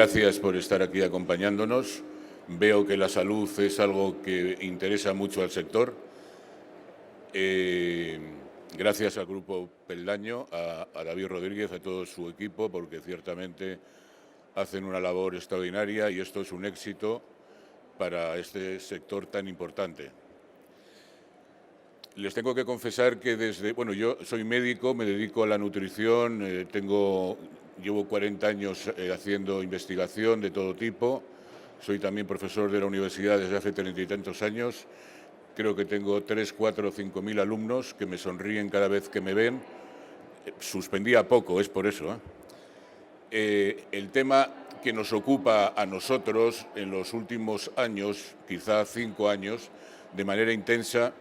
gracias por estar aquí acompañándonos. Veo que la salud es algo que interesa mucho al sector. Gracias al Grupo Peldaño, a David Rodríguez, a todo su equipo, porque ciertamente hacen una labor extraordinaria y esto es un éxito para este sector tan importante. Les tengo que confesar que yo soy médico, me dedico a la nutrición, llevo 40 años haciendo investigación de todo tipo, soy también profesor de la universidad desde hace 30 y tantos años, creo que tengo 3, 4 o 5 mil alumnos que me sonríen cada vez que me ven, suspendía poco, es por eso. El tema que nos ocupa a nosotros en los últimos años, quizá 5 años, de manera intensa,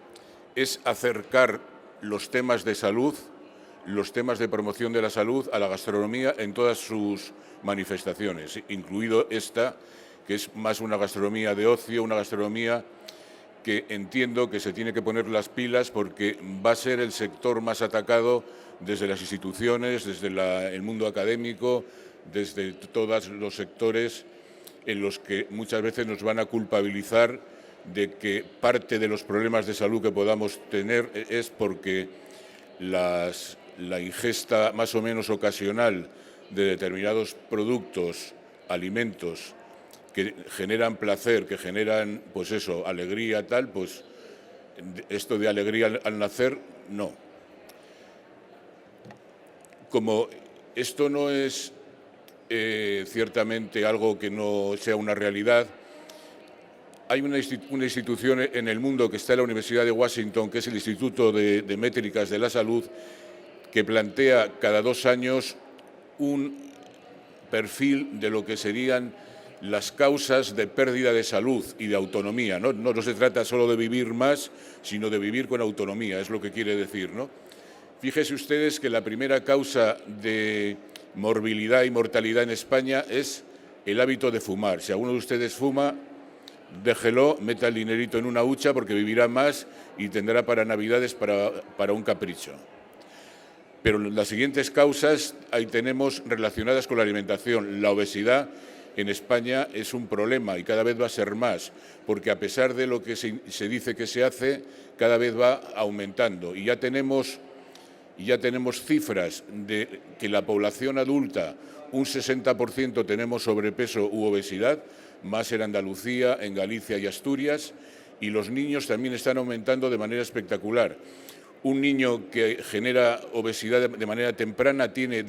es acercar los temas de salud, los temas de promoción de la salud a la gastronomía en todas sus manifestaciones, incluido esta, que es más una gastronomía de ocio, una gastronomía que entiendo que se tiene que poner las pilas porque va a ser el sector más atacado desde las instituciones, desde el mundo académico, desde todos los sectores en los que muchas veces nos van a culpabilizar de que parte de los problemas de salud que podamos tener es porque la ingesta más o menos ocasional de determinados productos, alimentos que generan placer, que generan, pues eso, alegría, tal, pues esto de alegría al nacer, no. Como esto no es ciertamente algo que no sea una realidad, hay una institución en el mundo que está en la Universidad de Washington, que es el Instituto de Métricas de la Salud, que plantea cada 2 años un perfil de lo que serían las causas de pérdida de salud y de autonomía. No se trata solo de vivir más, sino de vivir con autonomía, es lo que quiere decir, ¿no? Fíjense ustedes que la primera causa de morbilidad y mortalidad en España es el hábito de fumar. Si alguno de ustedes fuma, déjelo, meta el dinerito en una hucha porque vivirá más y tendrá para Navidades para un capricho. Pero las siguientes causas ahí tenemos relacionadas con la alimentación. La obesidad en España es un problema y cada vez va a ser más, porque a pesar de lo que se dice que se hace, cada vez va aumentando. Y ya tenemos cifras de que la población adulta, un 60% tenemos sobrepeso u obesidad, más en Andalucía, en Galicia y Asturias, y los niños también están aumentando de manera espectacular. Un niño que genera obesidad de manera temprana tiene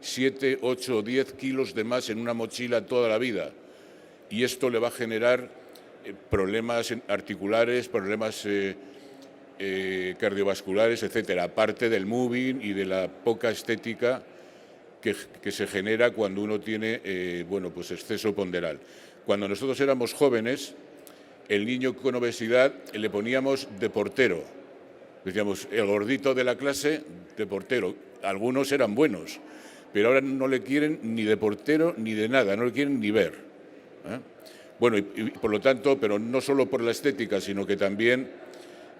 7, 8 o 10 kilos de más en una mochila toda la vida, y esto le va a generar problemas articulares, problemas cardiovasculares, etcétera, aparte del moving y de la poca estética que se genera cuando uno tiene pues exceso ponderal. Cuando nosotros éramos jóvenes, el niño con obesidad le poníamos de portero. Decíamos, el gordito de la clase, de portero. Algunos eran buenos, pero ahora no le quieren ni de portero ni de nada, no le quieren ni ver. Bueno, y por lo tanto, pero no solo por la estética, sino que también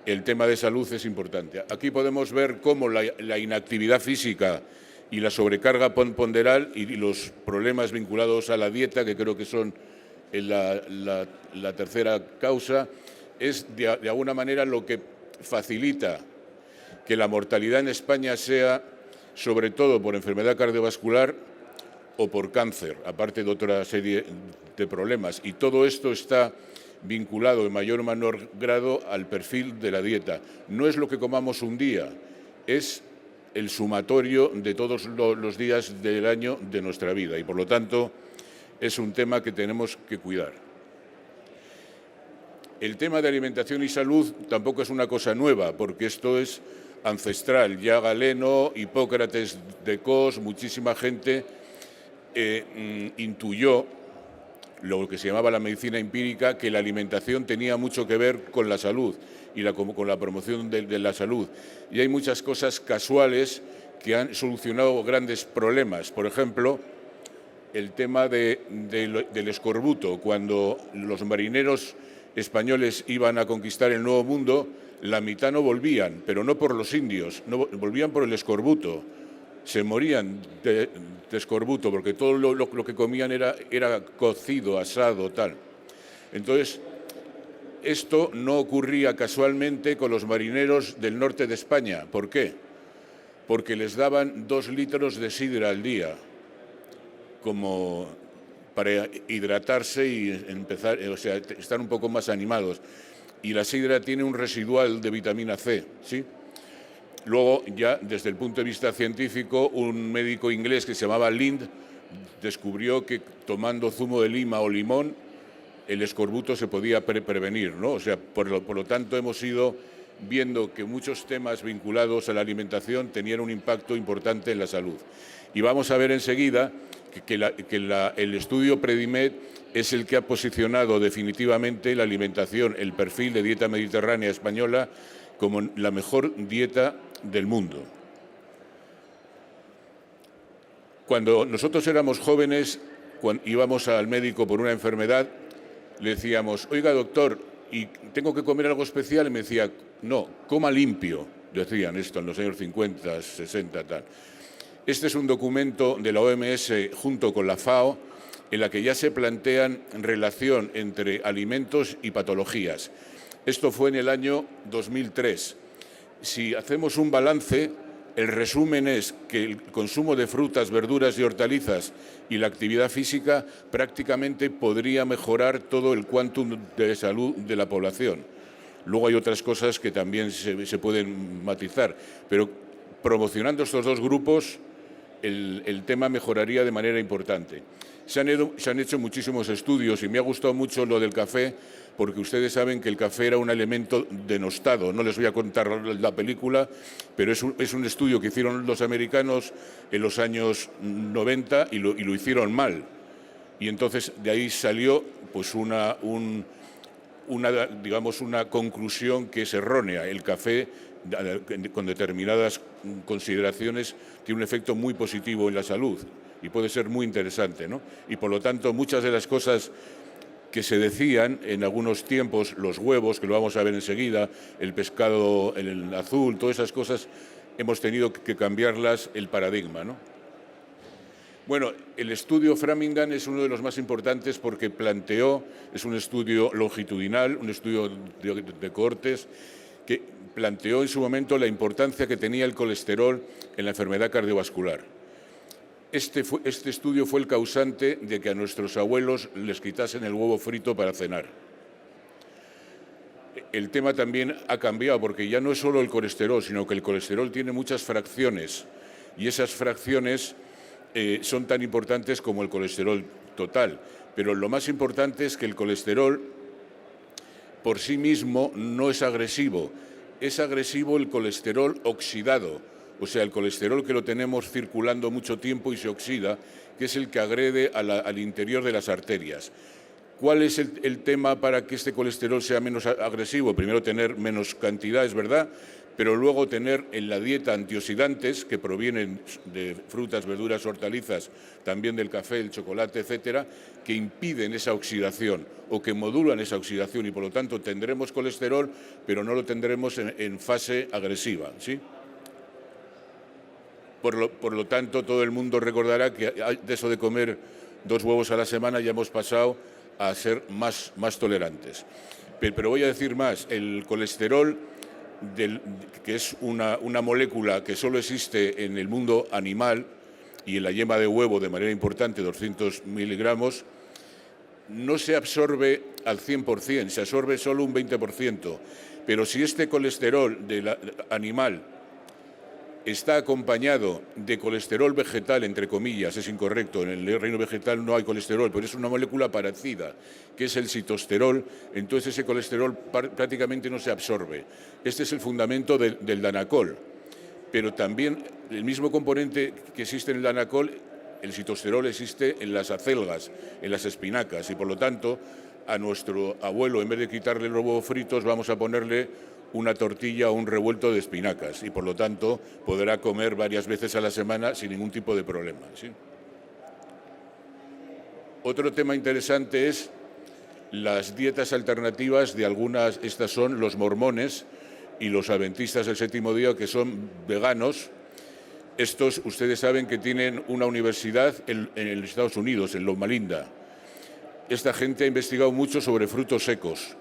el tema de salud es importante. Aquí podemos ver cómo la inactividad física y la sobrecarga ponderal y los problemas vinculados a la dieta, que creo que son la tercera causa, es de alguna manera lo que facilita que la mortalidad en España sea sobre todo por enfermedad cardiovascular o por cáncer, aparte de otra serie de problemas. Y todo esto está vinculado en mayor o menor grado al perfil de la dieta. No es lo que comamos un día, es el sumatorio de todos los días del año de nuestra vida y, por lo tanto, es un tema que tenemos que cuidar. El tema de alimentación y salud tampoco es una cosa nueva, porque esto es ancestral. Ya Galeno, Hipócrates de Cos, muchísima gente intuyó lo que se llamaba la medicina empírica, que la alimentación tenía mucho que ver con la salud y con la promoción de la salud. Y hay muchas cosas casuales que han solucionado grandes problemas. Por ejemplo, el tema del escorbuto. Cuando los marineros españoles iban a conquistar el Nuevo Mundo, la mitad no volvían, pero no por los indios, no volvían por el escorbuto. se morían de escorbuto porque todo lo que comían era cocido, asado, tal. Entonces, esto no ocurría casualmente con los marineros del norte de España. ¿Por qué? Porque les daban 2 litros de sidra al día, como para hidratarse y empezar, o sea, estar un poco más animados. Y la sidra tiene un residual de vitamina C, ¿sí? Luego, ya desde el punto de vista científico, un médico inglés que se llamaba Lind descubrió que tomando zumo de lima o limón el escorbuto se podía prevenir, ¿no? O sea, por lo tanto, hemos ido viendo que muchos temas vinculados a la alimentación tenían un impacto importante en la salud. Y vamos a ver enseguida que el estudio Predimed es el que ha posicionado definitivamente la alimentación, el perfil de dieta mediterránea española, como la mejor dieta del mundo. Cuando nosotros éramos jóvenes, cuando íbamos al médico por una enfermedad, le decíamos, oiga doctor, ¿y tengo que comer algo especial? Y me decía, no, coma limpio. Decían esto en los años 50, 60, tal. Este es un documento de la OMS junto con la FAO, en la que ya se plantean relación entre alimentos y patologías. Esto fue en el año 2003. Si hacemos un balance, el resumen es que el consumo de frutas, verduras y hortalizas y la actividad física prácticamente podría mejorar todo el quantum de salud de la población. Luego hay otras cosas que también se pueden matizar, pero promocionando estos 2 grupos, el tema mejoraría de manera importante. Se han hecho muchísimos estudios y me ha gustado mucho lo del café, porque ustedes saben que el café era un elemento denostado. No les voy a contar la película, pero es un estudio que hicieron los americanos en los años 90 y lo hicieron mal. Y entonces de ahí salió pues una conclusión que es errónea. El café, con determinadas consideraciones, tiene un efecto muy positivo en la salud y puede ser muy interesante, ¿no? Y por lo tanto, muchas de las cosas que se decían en algunos tiempos, los huevos, que lo vamos a ver enseguida, el pescado, el azul, todas esas cosas, hemos tenido que cambiarlas el paradigma, ¿no? Bueno, el estudio Framingham es uno de los más importantes porque es un estudio longitudinal, un estudio de cohortes, que planteó en su momento la importancia que tenía el colesterol en la enfermedad cardiovascular. Este estudio fue el causante de que a nuestros abuelos les quitasen el huevo frito para cenar. El tema también ha cambiado porque ya no es solo el colesterol, sino que el colesterol tiene muchas fracciones y esas fracciones son tan importantes como el colesterol total. Pero lo más importante es que el colesterol por sí mismo no es agresivo. Es agresivo el colesterol oxidado, o sea, el colesterol que lo tenemos circulando mucho tiempo y se oxida, que es el que agrede al interior de las arterias. ¿Cuál es el tema para que este colesterol sea menos agresivo? Primero, tener menos cantidad, es verdad, pero luego tener en la dieta antioxidantes que provienen de frutas, verduras, hortalizas, también del café, el chocolate, etcétera, que impiden esa oxidación o que modulan esa oxidación y por lo tanto tendremos colesterol, pero no lo tendremos en fase agresiva, ¿sí? Por lo tanto, todo el mundo recordará que de eso de comer 2 huevos a la semana ya hemos pasado a ser más tolerantes. Pero voy a decir más, el colesterol, que es una molécula que solo existe en el mundo animal y en la yema de huevo de manera importante, 200 miligramos, no se absorbe al 100%, se absorbe solo un 20%. Pero si este colesterol animal está acompañado de colesterol vegetal, entre comillas, es incorrecto, en el reino vegetal no hay colesterol, pero es una molécula parecida, que es el citosterol, entonces ese colesterol prácticamente no se absorbe. Este es el fundamento del danacol, pero también el mismo componente que existe en el danacol, el citosterol, existe en las acelgas, en las espinacas, y por lo tanto a nuestro abuelo, en vez de quitarle los huevos fritos, vamos a ponerle una tortilla o un revuelto de espinacas y por lo tanto podrá comer varias veces a la semana sin ningún tipo de problema, ¿sí? Otro tema interesante es las dietas alternativas de algunas, estas son los mormones y los adventistas del séptimo día, que son veganos. Estos, ustedes saben que tienen una universidad en Estados Unidos, en Loma Linda. Esta gente ha investigado mucho sobre frutos secos.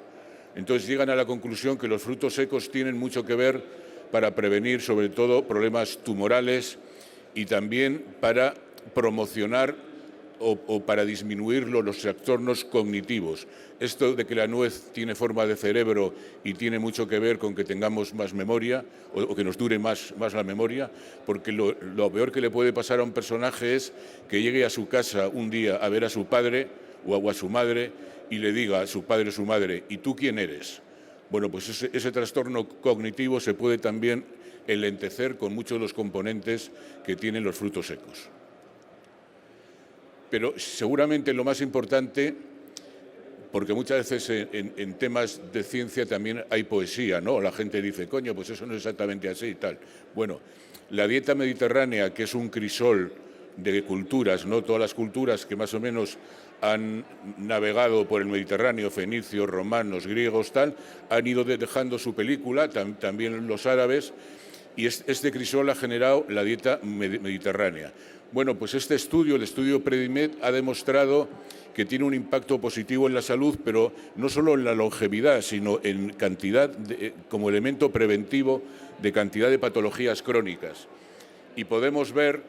Entonces llegan a la conclusión que los frutos secos tienen mucho que ver para prevenir, sobre todo, problemas tumorales y también para promocionar o para disminuir los trastornos cognitivos. Esto de que la nuez tiene forma de cerebro y tiene mucho que ver con que tengamos más memoria o que nos dure más la memoria, porque lo peor que le puede pasar a un personaje es que llegue a su casa un día a ver a su padre o a su madre y le diga a su padre o su madre: ¿y tú quién eres? Bueno, pues ese trastorno cognitivo se puede también enlentecer con muchos de los componentes que tienen los frutos secos. Pero seguramente lo más importante, porque muchas veces en temas de ciencia también hay poesía, ¿no? La gente dice, coño, pues eso no es exactamente así y tal. Bueno, la dieta mediterránea, que es un crisol de culturas, ¿no? Todas las culturas que más o menos han navegado por el Mediterráneo, fenicios, romanos, griegos, tal, han ido dejando su película, también los árabes, y este crisol ha generado la dieta mediterránea. Bueno, pues este estudio, el estudio Predimed, ha demostrado que tiene un impacto positivo en la salud, pero no solo en la longevidad, sino en cantidad, como elemento preventivo de cantidad de patologías crónicas. Y podemos ver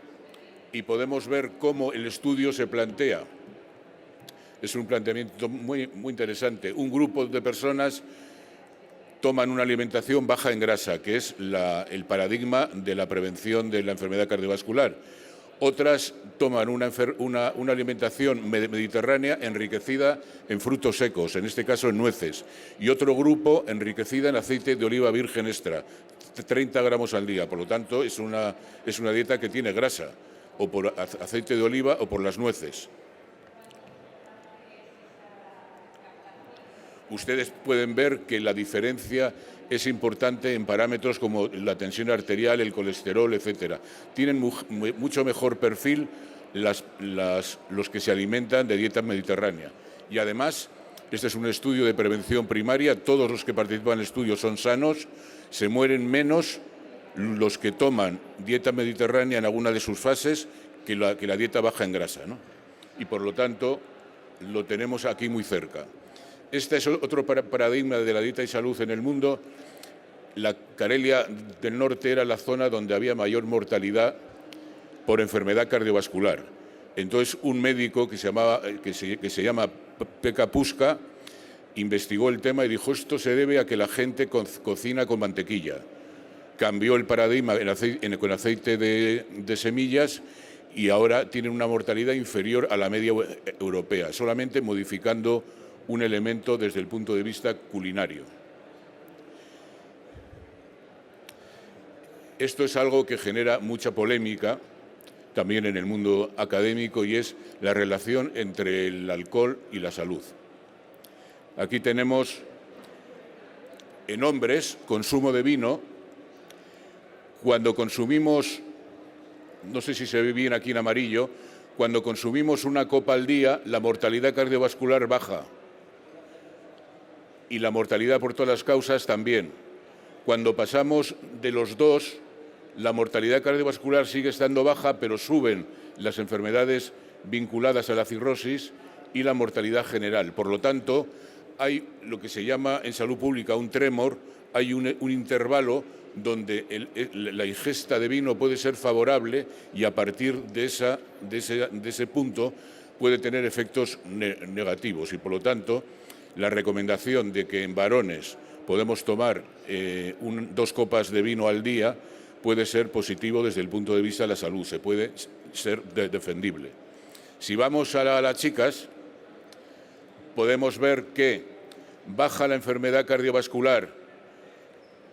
cómo el estudio se plantea. Es un planteamiento muy interesante. Un grupo de personas toman una alimentación baja en grasa, que es el paradigma de la prevención de la enfermedad cardiovascular. Otras toman una alimentación mediterránea enriquecida en frutos secos, en este caso en nueces. Y otro grupo enriquecida en aceite de oliva virgen extra, 30 gramos al día. Por lo tanto, es una dieta que tiene grasa, o por aceite de oliva o por las nueces. Ustedes pueden ver que la diferencia es importante en parámetros como la tensión arterial, el colesterol, etcétera. Tienen mucho mejor perfil los que se alimentan de dieta mediterránea. Y además, este es un estudio de prevención primaria, todos los que participan en el estudio son sanos, se mueren menos los que toman dieta mediterránea en alguna de sus fases que la dieta baja en grasa, ¿no? Y por lo tanto, lo tenemos aquí muy cerca. Este es otro paradigma de la dieta y salud en el mundo. La Carelia del Norte era la zona donde había mayor mortalidad por enfermedad cardiovascular. Entonces, un médico que se llama Pekka Puska investigó el tema y dijo: esto se debe a que la gente cocina con mantequilla. Cambió el paradigma con aceite de semillas y ahora tienen una mortalidad inferior a la media europea, solamente modificando un elemento desde el punto de vista culinario. Esto es algo que genera mucha polémica también en el mundo académico, y es la relación entre el alcohol y la salud. Aquí tenemos en hombres consumo de vino. Cuando consumimos, no sé si se ve bien aquí en amarillo, cuando consumimos una copa al día, la mortalidad cardiovascular baja. Y la mortalidad por todas las causas también. Cuando pasamos de los dos, la mortalidad cardiovascular sigue estando baja, pero suben las enfermedades vinculadas a la cirrosis y la mortalidad general. Por lo tanto, hay lo que se llama en salud pública un tremor, hay un intervalo donde la ingesta de vino puede ser favorable y a partir de ese punto puede tener efectos negativos. Y por lo tanto, la recomendación de que en varones podemos tomar 2 copas de vino al día puede ser positivo desde el punto de vista de la salud, se puede ser defendible. Si vamos a las chicas, podemos ver que baja la enfermedad cardiovascular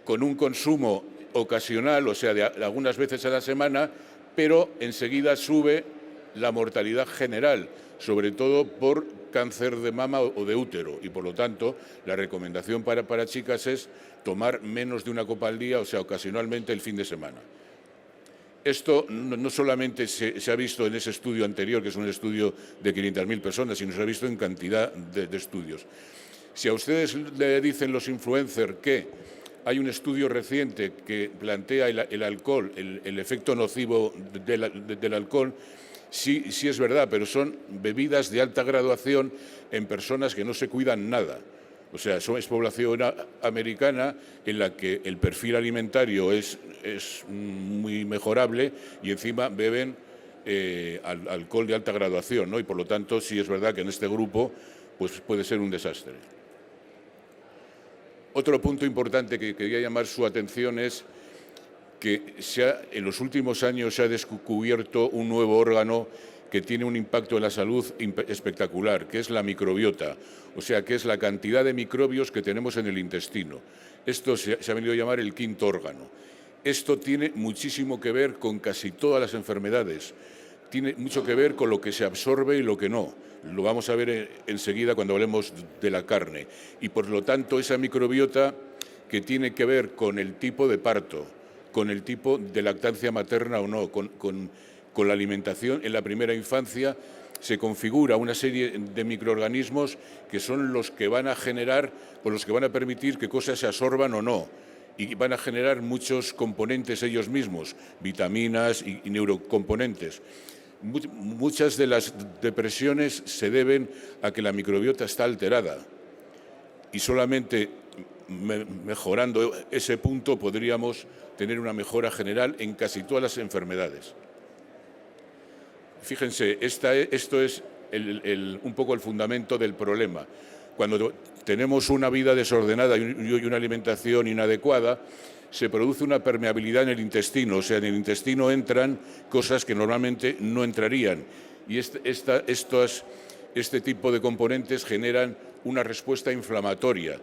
con un consumo ocasional, o sea, de algunas veces a la semana, pero enseguida sube la mortalidad general, sobre todo por cáncer de mama o de útero, y por lo tanto la recomendación para chicas es tomar menos de 1 copa al día, o sea, ocasionalmente el fin de semana. Esto no solamente se ha visto en ese estudio anterior, que es un estudio de 500.000 personas, sino se ha visto en cantidad de estudios. Si a ustedes le dicen los influencers que Hay un estudio reciente que plantea el alcohol, el efecto nocivo del alcohol. Sí, sí es verdad, pero son bebidas de alta graduación en personas que no se cuidan nada. O sea, es población americana en la que el perfil alimentario es muy mejorable y encima beben alcohol de alta graduación, ¿no? Y por lo tanto sí es verdad que en este grupo pues puede ser un desastre. Otro punto importante que quería llamar su atención es que en los últimos años se ha descubierto un nuevo órgano que tiene un impacto en la salud espectacular, que es la microbiota, o sea, que es la cantidad de microbios que tenemos en el intestino. Esto se ha venido a llamar el quinto órgano. Esto tiene muchísimo que ver con casi todas las enfermedades. Tiene mucho que ver con lo que se absorbe y lo que no. Lo vamos a ver enseguida cuando hablemos de la carne. Y por lo tanto, esa microbiota que tiene que ver con el tipo de parto, con el tipo de lactancia materna o no, con la alimentación en la primera infancia, se configura una serie de microorganismos que son los que van a generar, o los que van a permitir que cosas se absorban o no, y van a generar muchos componentes ellos mismos, vitaminas y neurocomponentes. Muchas de las depresiones se deben a que la microbiota está alterada y solamente mejorando ese punto podríamos tener una mejora general en casi todas las enfermedades. Fíjense, esto es un poco el fundamento del problema. Cuando tenemos una vida desordenada y una alimentación inadecuada, se produce una permeabilidad en el intestino, o sea, en el intestino entran cosas que normalmente no entrarían. Y este tipo de componentes generan una respuesta inflamatoria.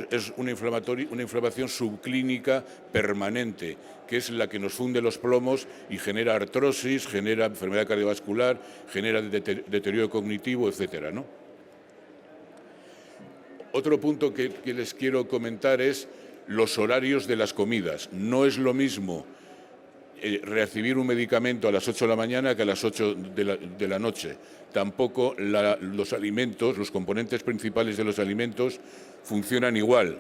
Es una inflamación subclínica permanente, que es la que nos funde los plomos y genera artrosis, genera enfermedad cardiovascular, genera deterioro cognitivo, etcétera, ¿no? Otro punto que les quiero comentar es los horarios de las comidas. No es lo mismo recibir un medicamento a las 8 de la mañana que a las 8 de la noche. Tampoco los alimentos, los componentes principales de los alimentos funcionan igual.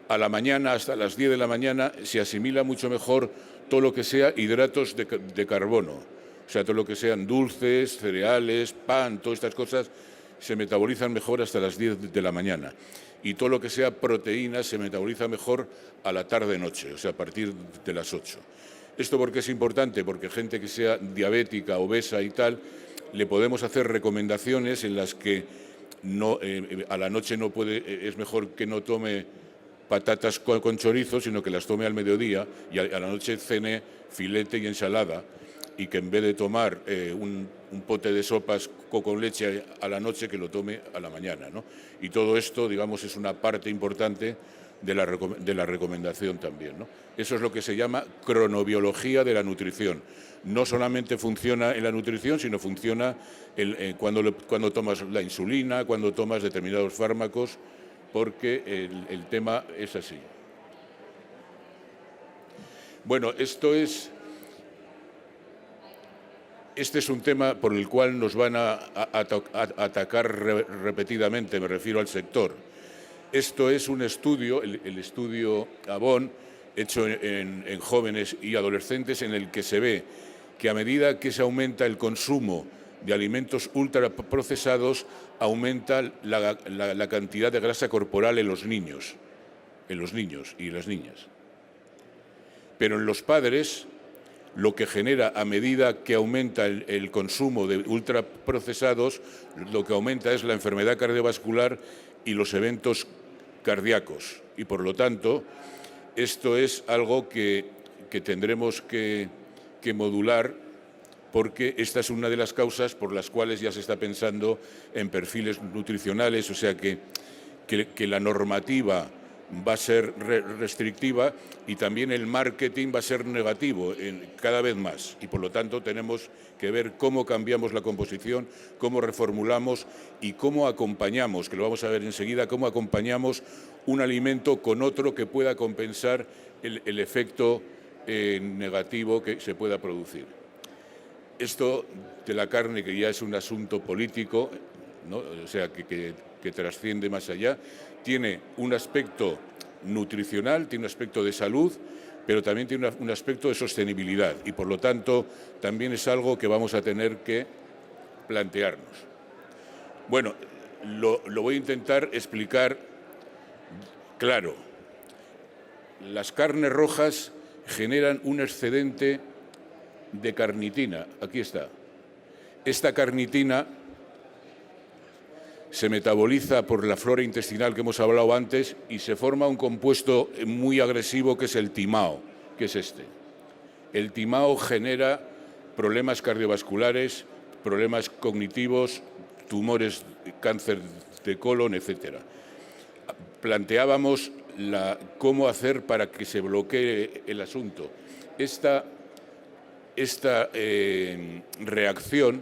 A la mañana, hasta las 10 de la mañana, se asimila mucho mejor todo lo que sea hidratos de carbono. O sea, todo lo que sean dulces, cereales, pan, todas estas cosas se metabolizan mejor hasta las 10 de la mañana. Y todo lo que sea proteínas se metaboliza mejor a la tarde-noche, o sea, a partir de las 8. ¿Esto por qué es importante? Porque gente que sea diabética, obesa y tal, le podemos hacer recomendaciones en las que a la noche es mejor que no tome patatas con chorizo, sino que las tome al mediodía y a la noche cene filete y ensalada, y que en vez de tomar un pote de sopas con leche a la noche, que lo tome a la mañana, ¿no? Y todo esto, digamos, es una parte importante de la recomendación también, ¿no? Eso es lo que se llama cronobiología de la nutrición. No solamente funciona en la nutrición, sino funciona cuando tomas la insulina, cuando tomas determinados fármacos, porque el tema es así. Bueno, este es un tema por el cual nos van a atacar repetidamente, me refiero al sector. Esto es un estudio, el estudio Avon, hecho en jóvenes y adolescentes, en el que se ve que a medida que se aumenta el consumo de alimentos ultraprocesados, aumenta la cantidad de grasa corporal en los niños y las niñas. Pero en los padres, lo que genera a medida que aumenta el consumo de ultraprocesados, lo que aumenta es la enfermedad cardiovascular y los eventos cardíacos. Y por lo tanto, esto es algo que tendremos que modular, porque esta es una de las causas por las cuales ya se está pensando en perfiles nutricionales, o sea que la normativa va a ser restrictiva y también el marketing va a ser negativo cada vez más, y por lo tanto tenemos que ver cómo cambiamos la composición, cómo reformulamos y cómo acompañamos, que lo vamos a ver enseguida, cómo acompañamos un alimento con otro que pueda compensar el efecto negativo que se pueda producir. Esto de la carne, que ya es un asunto político, ¿no? O sea, que trasciende más allá, tiene un aspecto nutricional, tiene un aspecto de salud, pero también tiene un aspecto de sostenibilidad y, por lo tanto, también es algo que vamos a tener que plantearnos. Bueno, lo voy a intentar explicar claro. Las carnes rojas generan un excedente de carnitina. Aquí está. Esta carnitina se metaboliza por la flora intestinal que hemos hablado antes y se forma un compuesto muy agresivo que es el timao, que es este. El timao genera problemas cardiovasculares, problemas cognitivos, tumores, cáncer de colon, etc. Planteábamos cómo hacer para que se bloquee el asunto. Esta reacción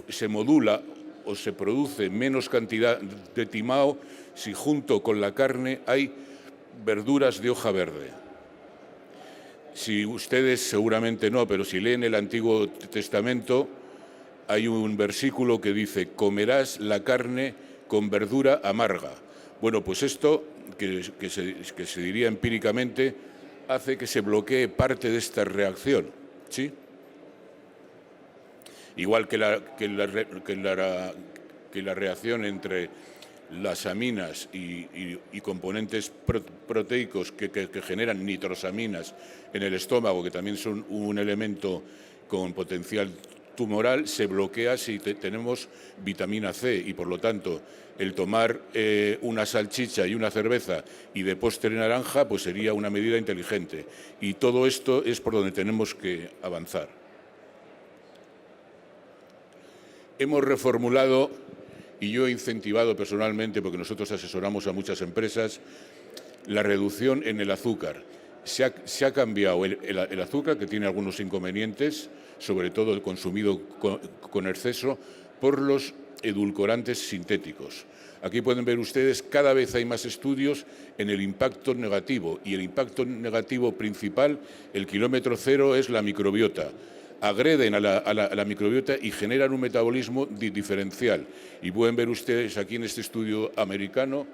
se modula o se produce menos cantidad de timao si junto con la carne hay verduras de hoja verde. Si ustedes, seguramente no, pero si leen el Antiguo Testamento, hay un versículo que dice: comerás la carne con verdura amarga. Bueno, pues esto, que se diría empíricamente, hace que se bloquee parte de esta reacción, ¿sí? Igual que la reacción entre las aminas y componentes proteicos que generan nitrosaminas en el estómago, que también son un elemento con potencial tumoral, se bloquea si tenemos vitamina C y, por lo tanto, el tomar una salchicha y una cerveza y de postre naranja pues sería una medida inteligente. Y todo esto es por donde tenemos que avanzar. Hemos reformulado, y yo he incentivado personalmente, porque nosotros asesoramos a muchas empresas, la reducción en el azúcar. Se ha cambiado el azúcar, que tiene algunos inconvenientes, sobre todo el consumido con exceso, por los edulcorantes sintéticos. Aquí pueden ver ustedes, cada vez hay más estudios en el impacto negativo, y el impacto negativo principal, el kilómetro cero, es la microbiota. Agreden a la microbiota y generan un metabolismo diferencial. Y pueden ver ustedes aquí en este estudio americano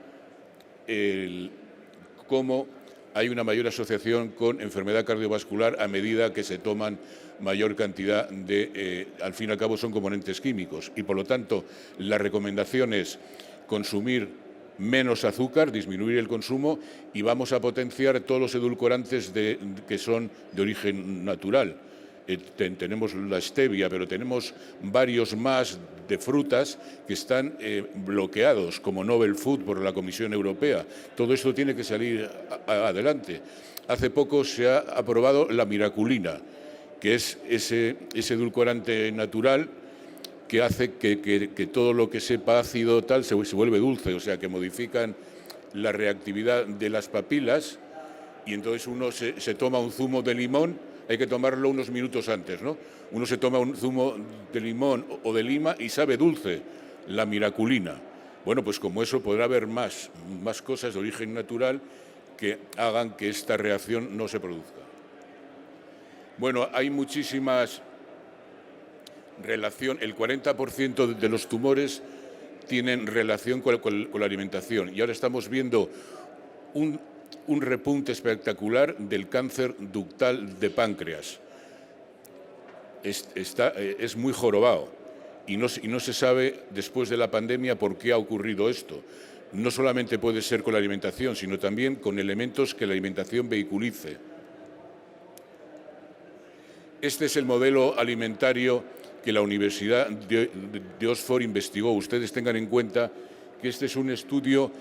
cómo hay una mayor asociación con enfermedad cardiovascular a medida que se toman mayor cantidad de, al fin y al cabo son componentes químicos. Y por lo tanto, la recomendación es consumir menos azúcar, disminuir el consumo, y vamos a potenciar todos los edulcorantes que son de origen natural. Tenemos la stevia, pero tenemos varios más de frutas que están bloqueados, como Novel Food por la Comisión Europea. Todo esto tiene que salir adelante. Hace poco se ha aprobado la miraculina, que es ese edulcorante natural que hace que todo lo que sepa ácido tal se vuelve dulce, o sea, que modifican la reactividad de las papilas, y entonces uno se toma un zumo de limón. Hay que tomarlo unos minutos antes, ¿no? Uno se toma un zumo de limón o de lima y sabe dulce, la miraculina. Bueno, pues como eso podrá haber más cosas de origen natural que hagan que esta reacción no se produzca. Bueno, hay muchísimas relación. El 40% de los tumores tienen relación con la alimentación, y ahora estamos viendo un repunte espectacular del cáncer ductal de páncreas. Es muy jorobado y no se sabe después de la pandemia por qué ha ocurrido esto. No solamente puede ser con la alimentación, sino también con elementos que la alimentación vehiculice. Este es el modelo alimentario que la Universidad de Oxford investigó. Ustedes tengan en cuenta que este es un estudio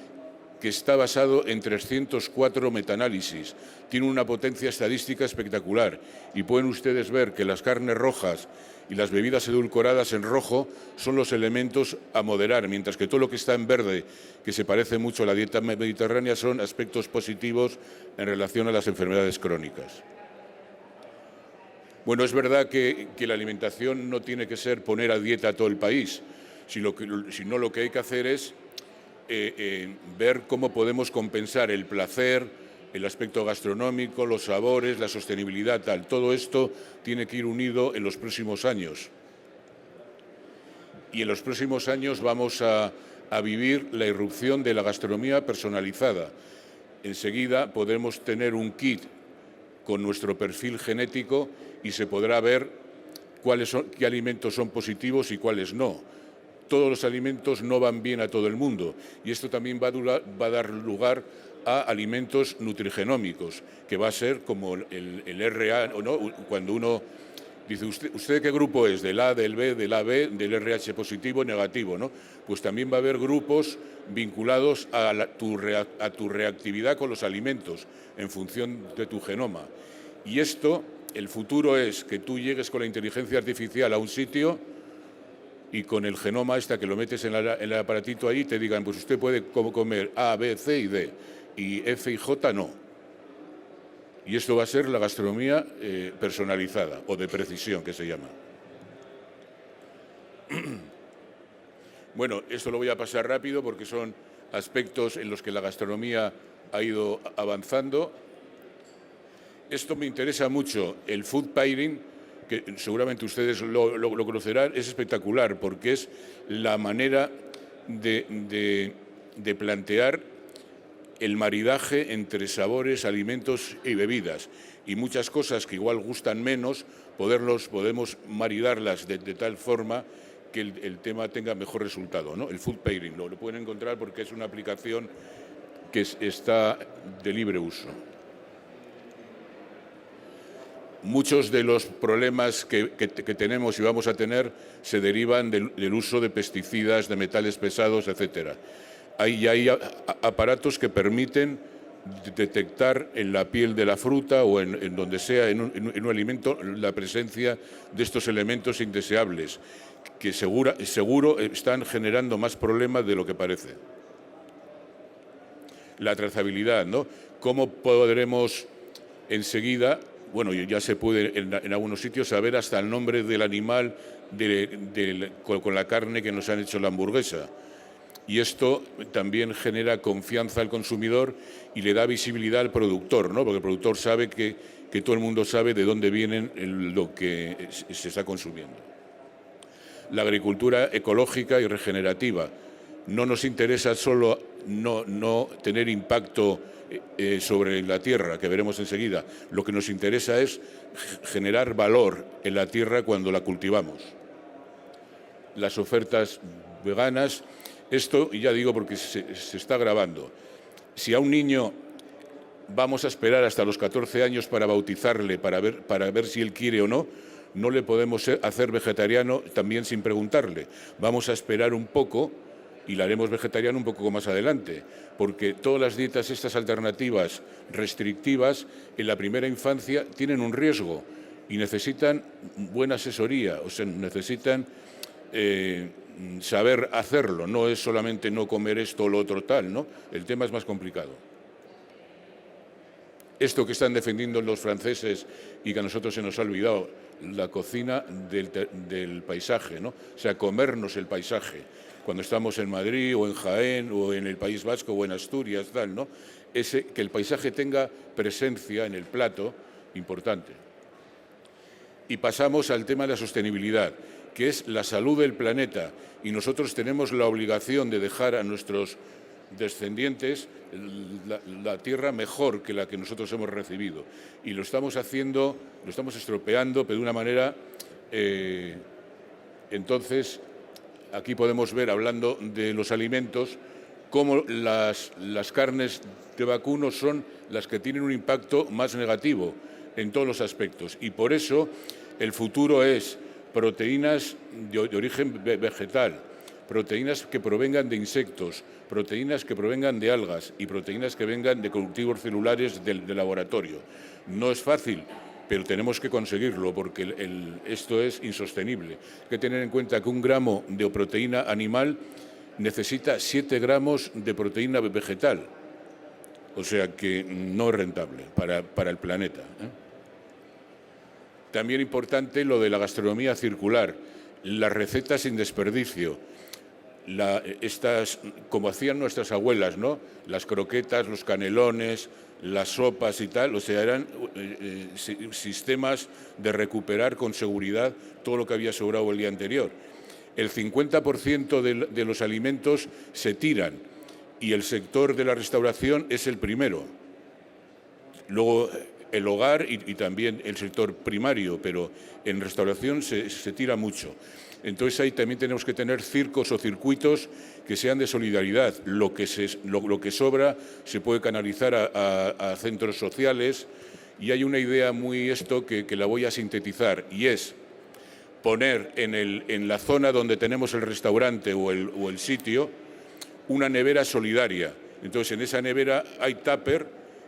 que está basado en 304 metaanálisis. Tiene una potencia estadística espectacular y pueden ustedes ver que las carnes rojas y las bebidas edulcoradas en rojo son los elementos a moderar, mientras que todo lo que está en verde, que se parece mucho a la dieta mediterránea, son aspectos positivos en relación a las enfermedades crónicas. Bueno, es verdad que la alimentación no tiene que ser poner a dieta a todo el país, sino lo que hay que hacer es ver cómo podemos compensar el placer, el aspecto gastronómico, los sabores, la sostenibilidad, tal. Todo esto tiene que ir unido en los próximos años. Y en los próximos años vamos a vivir la irrupción de la gastronomía personalizada. enseguida podremos tener un kit con nuestro perfil genético y se podrá ver qué alimentos son positivos y cuáles no. Todos los alimentos no van bien a todo el mundo y esto también va a dar lugar a alimentos nutrigenómicos, que va a ser como el RA, ¿no? Cuando uno dice, ¿usted qué grupo es? ¿Del A, del B, del AB, del RH positivo, negativo, ¿no? Pues también va a haber grupos vinculados a tu reactividad con los alimentos en función de tu genoma. Y esto, el futuro es que tú llegues con la inteligencia artificial a un sitio y con el genoma que lo metes en el aparatito ahí, te digan, pues usted puede comer A, B, C y D, y F y J no. Y esto va a ser la gastronomía personalizada o de precisión, que se llama. Bueno, esto lo voy a pasar rápido porque son aspectos en los que la gastronomía ha ido avanzando. Esto me interesa mucho, el food pairing, que seguramente ustedes lo conocerán, es espectacular porque es la manera de plantear el maridaje entre sabores, alimentos y bebidas. Y muchas cosas que igual gustan menos, podemos maridarlas de tal forma que el tema tenga mejor resultado, ¿no? El food pairing lo pueden encontrar porque es una aplicación que está de libre uso. Muchos de los problemas que tenemos y vamos a tener se derivan del uso de pesticidas, de metales pesados, etcétera. Hay aparatos que permiten detectar en la piel de la fruta o en donde sea, en un alimento, la presencia de estos elementos indeseables, que seguro están generando más problemas de lo que parece. La trazabilidad, ¿no? ¿Cómo podremos enseguida, bueno, ya se puede en algunos sitios saber hasta el nombre del animal con la carne que nos han hecho la hamburguesa? Y esto también genera confianza al consumidor y le da visibilidad al productor, ¿no? Porque el productor sabe que todo el mundo sabe de dónde viene lo que se está consumiendo. La agricultura ecológica y regenerativa. No nos interesa solo no tener impacto sobre la tierra, que veremos enseguida. Lo que nos interesa es generar valor en la tierra cuando la cultivamos. Las ofertas veganas. Esto, ya digo, porque se está grabando. Si a un niño vamos a esperar hasta los 14 años para bautizarle, para ver si él quiere o no, no le podemos hacer vegetariano también sin preguntarle. Vamos a esperar un poco y le haremos vegetariano un poco más adelante, porque todas las dietas estas alternativas restrictivas en la primera infancia tienen un riesgo y necesitan buena asesoría, o sea, necesitan saber hacerlo, no es solamente no comer esto o lo otro tal, ¿no? El tema es más complicado. Esto que están defendiendo los franceses y que a nosotros se nos ha olvidado, la cocina del paisaje, ¿no? O sea, comernos el paisaje. Cuando estamos en Madrid o en Jaén o en el País Vasco o en Asturias, tal, ¿no? Que el paisaje tenga presencia en el plato, importante. Y pasamos al tema de la sostenibilidad, que es la salud del planeta, y nosotros tenemos la obligación de dejar a nuestros descendientes la tierra mejor que la que nosotros hemos recibido. Y lo estamos haciendo, lo estamos estropeando, pero de una manera... entonces, aquí podemos ver, hablando de los alimentos, cómo las carnes de vacuno son las que tienen un impacto más negativo en todos los aspectos. Y por eso el futuro es proteínas de origen vegetal, proteínas que provengan de insectos, proteínas que provengan de algas y proteínas que vengan de cultivos celulares del laboratorio. No es fácil, pero tenemos que conseguirlo porque esto es insostenible. Hay que tener en cuenta que 1 gramo de proteína animal necesita 7 gramos de proteína vegetal, o sea que no es rentable para el planeta, ¿eh? También importante lo de la gastronomía circular, las recetas sin desperdicio, como hacían nuestras abuelas, ¿no? Las croquetas, los canelones, las sopas y tal, o sea, eran sistemas de recuperar con seguridad todo lo que había sobrado el día anterior. El 50% de los alimentos se tiran y el sector de la restauración es el primero. Luego el hogar y también el sector primario, pero en restauración se tira mucho. Entonces ahí también tenemos que tener circos o circuitos que sean de solidaridad. Lo que sobra se puede canalizar a centros sociales, y hay una idea muy que la voy a sintetizar, y es poner en la zona donde tenemos el restaurante o el sitio una nevera solidaria. Entonces en esa nevera hay tupper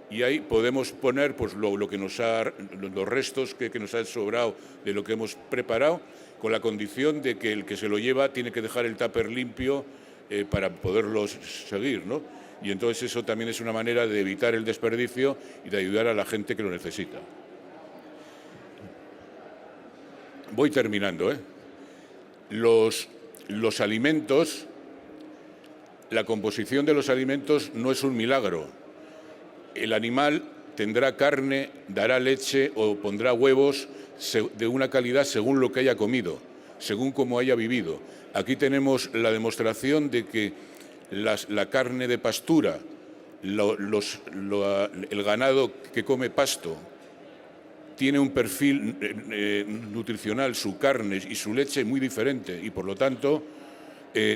y ahí podemos poner pues, los restos que nos han sobrado de lo que hemos preparado, con la condición de que el que se lo lleva tiene que dejar el tupper limpio para poderlos seguir, ¿no? Y entonces eso también es una manera de evitar el desperdicio y de ayudar a la gente que lo necesita. Voy terminando, ¿eh? Los alimentos, la composición de los alimentos no es un milagro. El animal tendrá carne, dará leche o pondrá huevos de una calidad según lo que haya comido, según cómo haya vivido. Aquí tenemos la demostración de que la carne de pastura, el ganado que come pasto, tiene un perfil nutricional, su carne y su leche muy diferente, y por lo tanto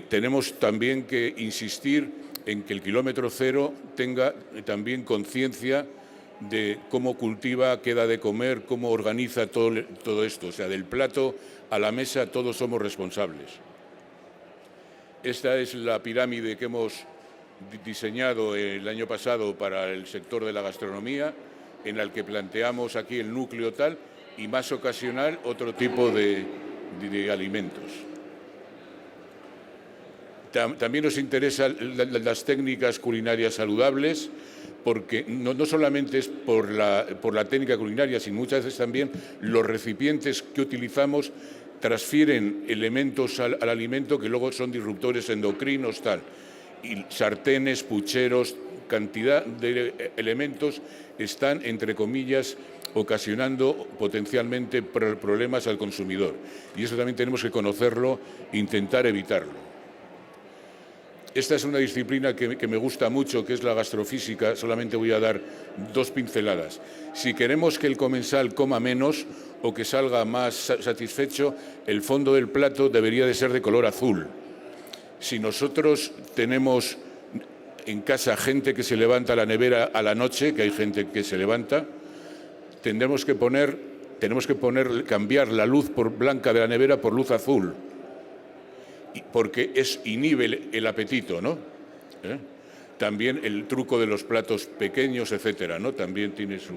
tenemos también que insistir en que el kilómetro cero tenga también conciencia de cómo cultiva, qué da de comer, cómo organiza todo esto. O sea, del plato a la mesa todos somos responsables. Esta es la pirámide que hemos diseñado el año pasado para el sector de la gastronomía, en la que planteamos aquí el núcleo tal y más ocasional otro tipo de alimentos. También nos interesan las técnicas culinarias saludables, porque no solamente es por la técnica culinaria, sino muchas veces también los recipientes que utilizamos transfieren elementos al alimento que luego son disruptores endocrinos, tal. Y sartenes, pucheros, cantidad de elementos están, entre comillas, ocasionando potencialmente problemas al consumidor. Y eso también tenemos que conocerlo e intentar evitarlo. Esta es una disciplina que me gusta mucho, que es la gastrofísica. Solamente voy a dar 2 pinceladas. Si queremos que el comensal coma menos o que salga más satisfecho, el fondo del plato debería de ser de color azul. Si nosotros tenemos en casa gente que se levanta la nevera a la noche, que hay gente que se levanta, tenemos que cambiar la luz blanca de la nevera por luz azul, porque inhibe el apetito, ¿no? También el truco de los platos pequeños, etcétera, ¿no? También tiene su...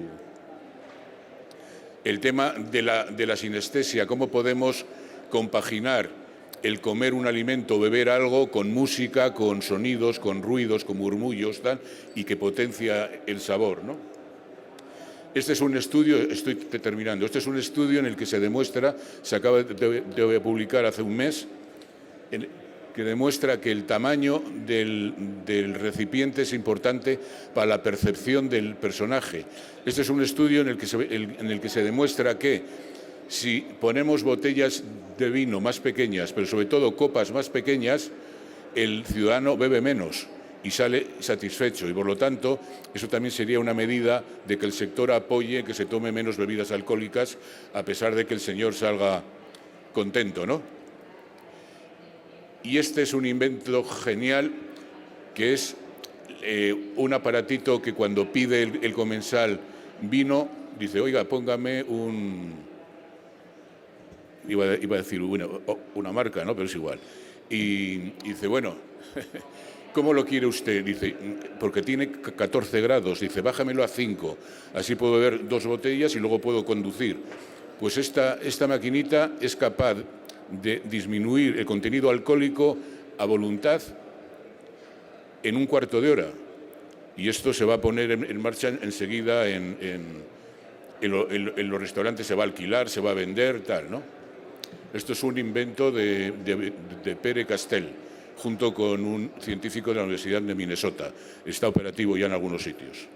El tema de la sinestesia, cómo podemos compaginar el comer un alimento, beber algo, con música, con sonidos, con ruidos, con murmullos, tal, y que potencia el sabor, ¿no? Este es un estudio, estoy terminando, este es un estudio en el que se demuestra, se acaba de publicar hace un mes, que demuestra que el tamaño del recipiente es importante para la percepción del personaje. Este es un estudio en el que se demuestra que si ponemos botellas de vino más pequeñas, pero sobre todo copas más pequeñas, el ciudadano bebe menos y sale satisfecho. Y por lo tanto, eso también sería una medida de que el sector apoye que se tome menos bebidas alcohólicas, a pesar de que el señor salga contento, ¿no? Y este es un invento genial, que es un aparatito que cuando pide el comensal vino, dice, oiga, póngame iba a decir una marca, ¿no? Pero es igual. Y dice, bueno, ¿cómo lo quiere usted? Dice, porque tiene 14 grados. Dice, bájamelo a 5. Así puedo beber 2 botellas y luego puedo conducir. Pues esta maquinita es capaz de disminuir el contenido alcohólico a voluntad en un cuarto de hora. Y esto se va a poner en marcha enseguida en los restaurantes, se va a alquilar, se va a vender, tal, ¿no? Esto es un invento de Pere Castell, junto con un científico de la Universidad de Minnesota. Está operativo ya en algunos sitios.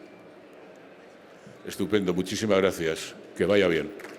Estupendo, muchísimas gracias. Que vaya bien.